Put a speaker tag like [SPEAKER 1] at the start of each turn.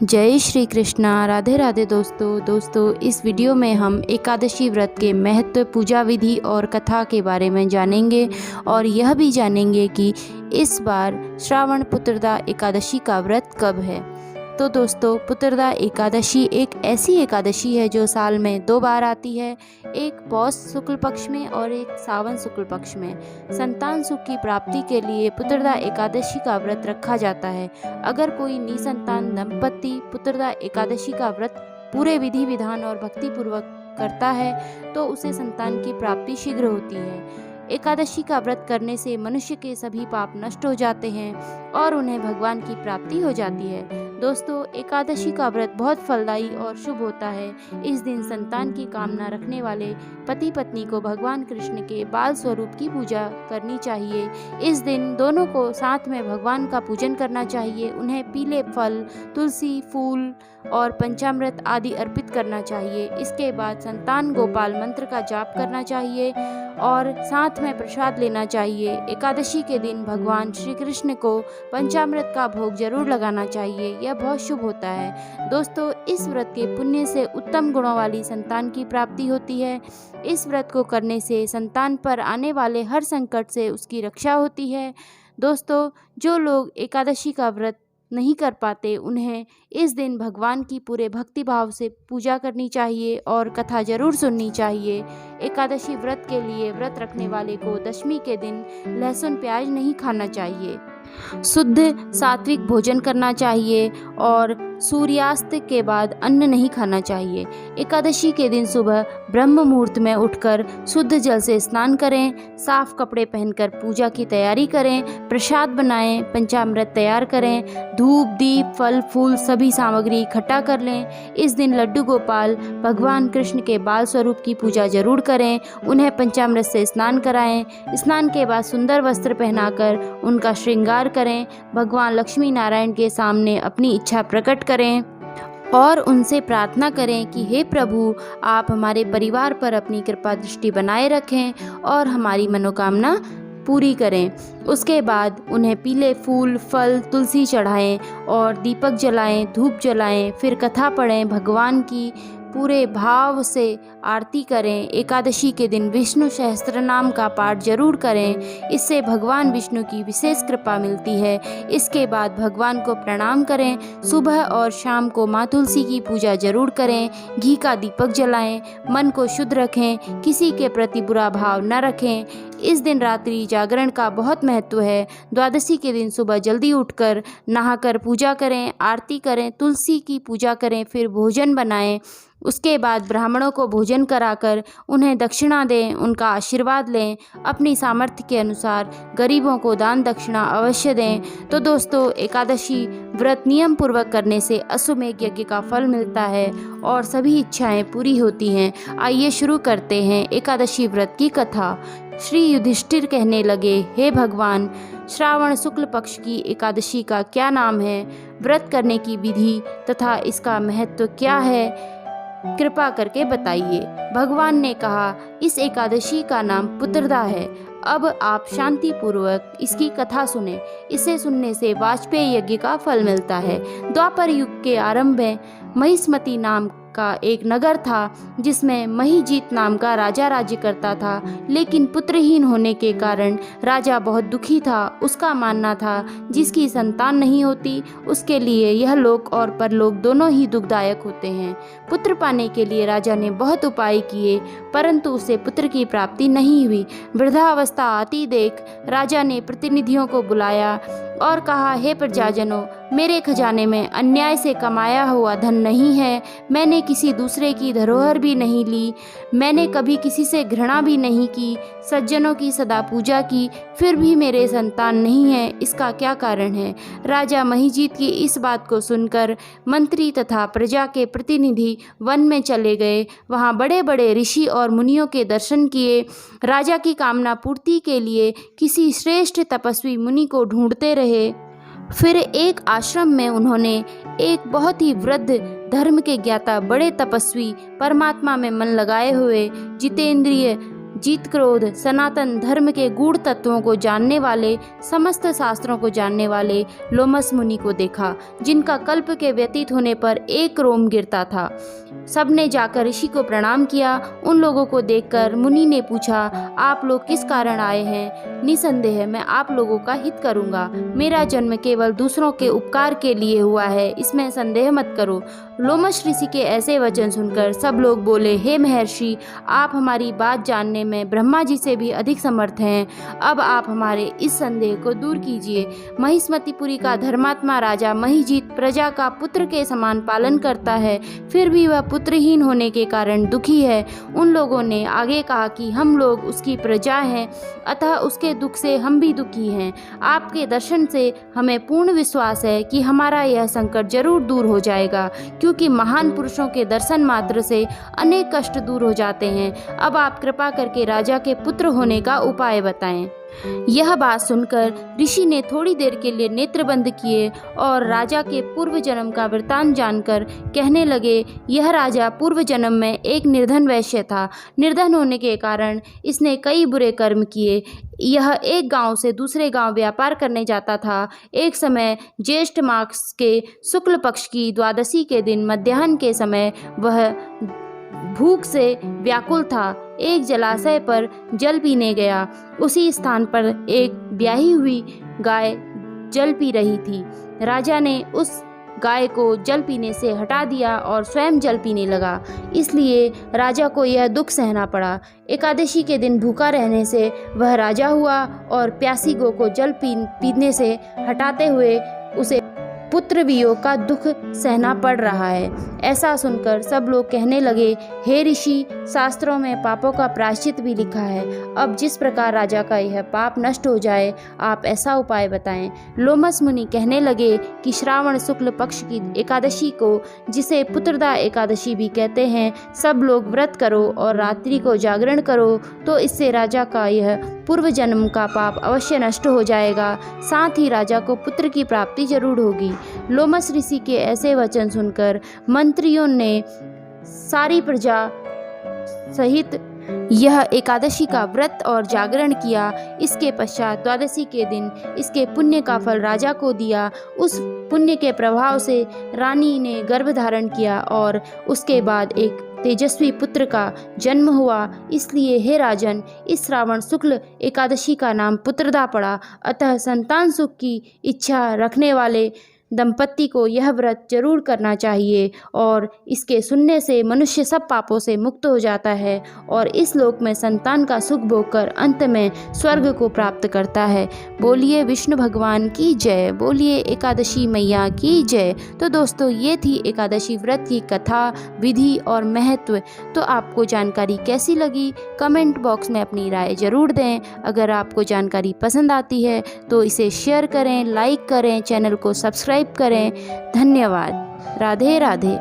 [SPEAKER 1] जय श्री कृष्णा। राधे राधे दोस्तों इस वीडियो में हम एकादशी व्रत के महत्व, पूजा विधि और कथा के बारे में जानेंगे और यह भी जानेंगे कि इस बार श्रावण पुत्रदा एकादशी का व्रत कब है। तो दोस्तों, पुत्रदा एकादशी एक ऐसी एकादशी है जो साल में 2 बार आती है, एक पौष शुक्ल पक्ष में और एक सावन शुक्ल पक्ष में। संतान सुख की प्राप्ति के लिए पुत्रदा एकादशी का व्रत रखा जाता है। अगर कोई निसंतान दंपति पुत्रदा एकादशी का व्रत पूरे विधि विधान और भक्ति पूर्वक करता है तो उसे संतान की प्राप्ति शीघ्र होती है। एकादशी का व्रत करने से मनुष्य के सभी पाप नष्ट हो जाते हैं और उन्हें भगवान की प्राप्ति हो जाती है। दोस्तों, एकादशी का व्रत बहुत फलदायी और शुभ होता है। इस दिन संतान की कामना रखने वाले पति पत्नी को भगवान कृष्ण के बाल स्वरूप की पूजा करनी चाहिए। इस दिन दोनों को साथ में भगवान का पूजन करना चाहिए। उन्हें पीले फल, तुलसी, फूल और पंचामृत आदि अर्पित करना चाहिए। इसके बाद संतान गोपाल मंत्र का जाप करना चाहिए और साथ में प्रसाद लेना चाहिए। एकादशी के दिन भगवान श्री कृष्ण को पंचामृत का भोग जरूर लगाना चाहिए। यह बहुत शुभ होता है। दोस्तों, इस व्रत के पुण्य से उत्तम गुणों वाली संतान की प्राप्ति होती है। इस व्रत को करने से संतान पर आने वाले हर संकट से उसकी रक्षा होती है। दोस्तों, जो लोग एकादशी का व्रत नहीं कर पाते उन्हें इस दिन भगवान की पूरे भक्ति भाव से पूजा करनी चाहिए और कथा जरूर सुननी चाहिए। एकादशी व्रत के लिए व्रत रखने वाले को दशमी के दिन लहसुन प्याज नहीं खाना चाहिए, शुद्ध सात्विक भोजन करना चाहिए और सूर्यास्त के बाद अन्न नहीं खाना चाहिए। एकादशी के दिन सुबह ब्रह्म मुहूर्त में उठकर शुद्ध जल से स्नान करें, साफ कपड़े पहनकर पूजा की तैयारी करें, प्रसाद बनाएं, पंचामृत तैयार करें, धूप, दीप, फल, फूल सभी सामग्री इकट्ठा कर लें। इस दिन लड्डू गोपाल भगवान कृष्ण के बाल स्वरूप की पूजा जरूर करें। उन्हें पंचामृत से स्नान कराएं। स्नान के बाद सुंदर वस्त्र पहनाकर उनका श्रृंगार करें। भगवान लक्ष्मी नारायण के सामने अपनी इच्छा प्रकट करें और उनसे प्रार्थना करें कि हे प्रभु, आप हमारे परिवार पर अपनी कृपा दृष्टि बनाए रखें और हमारी मनोकामना पूरी करें। उसके बाद उन्हें पीले फूल, फल, तुलसी चढ़ाएं और दीपक जलाएं, धूप जलाएं, फिर कथा पढ़ें, भगवान की पूरे भाव से आरती करें। एकादशी के दिन विष्णु सहस्त्र नाम का पाठ जरूर करें, इससे भगवान विष्णु की विशेष कृपा मिलती है। इसके बाद भगवान को प्रणाम करें। सुबह और शाम को माँ तुलसी की पूजा जरूर करें। घी का दीपक जलाएं, मन को शुद्ध रखें, किसी के प्रति बुरा भाव न रखें। इस दिन रात्रि जागरण का बहुत महत्व है। द्वादशी के दिन सुबह जल्दी उठकर नहाकर पूजा करें, आरती करें, तुलसी की पूजा करें, फिर भोजन बनाएं। उसके बाद ब्राह्मणों को भोजन कराकर उन्हें दक्षिणा दें, उनका आशीर्वाद लें। अपनी सामर्थ्य के अनुसार गरीबों को दान दक्षिणा अवश्य दें। तो दोस्तों, एकादशी व्रत नियम पूर्वक करने से अश्वमेध यज्ञ का फल मिलता है और सभी इच्छाएं पूरी होती हैं। आइए शुरू करते हैं एकादशी व्रत की कथा। श्री युधिष्ठिर कहने लगे, हे भगवान, श्रावण शुक्ल पक्ष की एकादशी का क्या नाम है? व्रत करने की विधि तथा इसका महत्व क्या है? कृपा करके बताइए। भगवान ने कहा, इस एकादशी का नाम पुत्रदा है। अब आप शांति पूर्वक इसकी कथा सुने। इसे सुनने से वाजपेयी यज्ञ का फल मिलता है। द्वापर युग के आरंभ में महिष्मती नाम का एक नगर था जिसमें महिजीत नाम का राजा राज्य करता था, लेकिन पुत्रहीन होने के कारण राजा बहुत दुखी था। उसका मानना था जिसकी संतान नहीं होती उसके लिए यह लोक और परलोक दोनों ही दुखदायक होते हैं। पुत्र पाने के लिए राजा ने बहुत उपाय किए, परंतु उसे पुत्र की प्राप्ति नहीं हुई। वृद्धावस्था आती देख राजा ने प्रतिनिधियों को बुलाया और कहा, हे प्रजाजनों, मेरे खजाने में अन्याय से कमाया हुआ धन नहीं है। मैंने किसी दूसरे की धरोहर भी नहीं ली। मैंने कभी किसी से घृणा भी नहीं की। सज्जनों की सदा पूजा की, फिर भी मेरे संतान नहीं है। इसका क्या कारण है? राजा महिजीत की इस बात को सुनकर मंत्री तथा प्रजा के प्रतिनिधि वन में चले गए। वहाँ बड़े बड़े ऋषि और मुनियों के दर्शन किए। राजा की कामना पूर्ति के लिए किसी श्रेष्ठ तपस्वी मुनि को ढूंढते रहे। फिर एक आश्रम में उन्होंने एक बहुत ही वृद्ध, धर्म के ज्ञाता, बड़े तपस्वी, परमात्मा में मन लगाए हुए, जितेंद्रिय, जीत क्रोध सनातन धर्म के गूढ़ तत्वों को जानने वाले, समस्त शास्त्रों को जानने वाले लोमस मुनि को देखा, जिनका कल्प के व्यतीत होने पर एक रोम गिरता था। सबने जाकर ऋषि को प्रणाम किया। उन लोगों को देखकर मुनि ने पूछा, आप लोग किस कारण आए हैं? निसंदेह मैं आप लोगों का हित करूंगा। मेरा जन्म केवल दूसरों के उपकार के लिए हुआ है, इसमें संदेह मत करो। लोमश ऋषि के ऐसे वचन सुनकर सब लोग बोले, हे महर्षि, आप हमारी बात जानने में ब्रह्मा जी से भी अधिक समर्थ हैं। अब आप हमारे इस संदेह को दूर कीजिए। महिष्मतिपुरी का धर्मात्मा राजा महिजीत प्रजा का पुत्र के समान पालन करता है, फिर भी वह पुत्रहीन होने के कारण दुखी है। उन लोगों ने आगे कहा कि हम लोग उसकी प्रजा हैं, अतः उसके दुख से हम भी दुखी हैं। आपके दर्शन से हमें पूर्ण विश्वास है कि हमारा यह संकट जरूर दूर हो जाएगा, क्योंकि महान पुरुषों के दर्शन मात्र से अनेक कष्ट दूर हो जाते हैं। अब आप कृपा करके राजा के पुत्र होने का उपाय बताएं। यह बात सुनकर ऋषि ने थोड़ी देर के लिए नेत्र बंद किए और राजा के पूर्व जन्म का वृतांत जानकर कहने लगे, यह राजा पूर्व जन्म में एक निर्धन वैश्य था। निर्धन होने के कारण इसने कई बुरे कर्म किए। यह एक गांव से दूसरे गांव व्यापार करने जाता था। एक समय ज्येष्ठ मास के शुक्ल पक्ष की द्वादशी के दिन मध्याह्न के समय वह भूख से व्याकुल था। एक जलाशय पर जल पीने गया। उसी स्थान पर एक ब्याही हुई गाय जल पी रही थी। राजा ने उस गाय को जल पीने से हटा दिया और स्वयं जल पीने लगा। इसलिए राजा को यह दुख सहना पड़ा। एकादशी के दिन भूखा रहने से वह राजा हुआ और प्यासी गौ को जल पीने से हटाते हुए उसे पुत्र वियोग का दुख सहना पड़ रहा है। ऐसा सुनकर सब लोग कहने लगे, हे ऋषि, शास्त्रों में पापों का प्रायश्चित भी लिखा है। अब जिस प्रकार राजा का यह पाप नष्ट हो जाए, आप ऐसा उपाय बताएं। लोमस मुनि कहने लगे कि श्रावण शुक्ल पक्ष की एकादशी को, जिसे पुत्रदा एकादशी भी कहते हैं, सब लोग व्रत करो और रात्रि को जागरण करो, तो इससे राजा का यह पूर्व जन्म का पाप अवश्य नष्ट हो जाएगा। साथ ही राजा को पुत्र की प्राप्ति जरूर होगी। लोमस ऋषि के ऐसे वचन सुनकर मंत्रियों ने सारी प्रजा सहित यह एकादशी का व्रत और जागरण किया। इसके पश्चात द्वादशी के दिन इसके पुण्य का फल राजा को दिया। उस पुण्य के प्रभाव से रानी ने गर्भ धारण किया और उसके बाद एक तेजस्वी पुत्र का जन्म हुआ। इसलिए हे राजन, इस श्रावण शुक्ल एकादशी का नाम पुत्रदा पड़ा। अतः संतान सुख की इच्छा रखने वाले दंपत्ति को यह व्रत जरूर करना चाहिए और इसके सुनने से मनुष्य सब पापों से मुक्त हो जाता है और इस लोक में संतान का सुख भोगकर अंत में स्वर्ग को प्राप्त करता है। बोलिए विष्णु भगवान की जय, बोलिए एकादशी मैया की जय। तो दोस्तों, ये थी एकादशी व्रत की कथा, विधि और महत्व। तो आपको जानकारी कैसी लगी? कमेंट बॉक्स में अपनी राय जरूर दें। अगर आपको जानकारी पसंद आती है तो इसे शेयर करें, लाइक करें, चैनल को सब्सक्राइब करें। धन्यवाद। राधे राधे।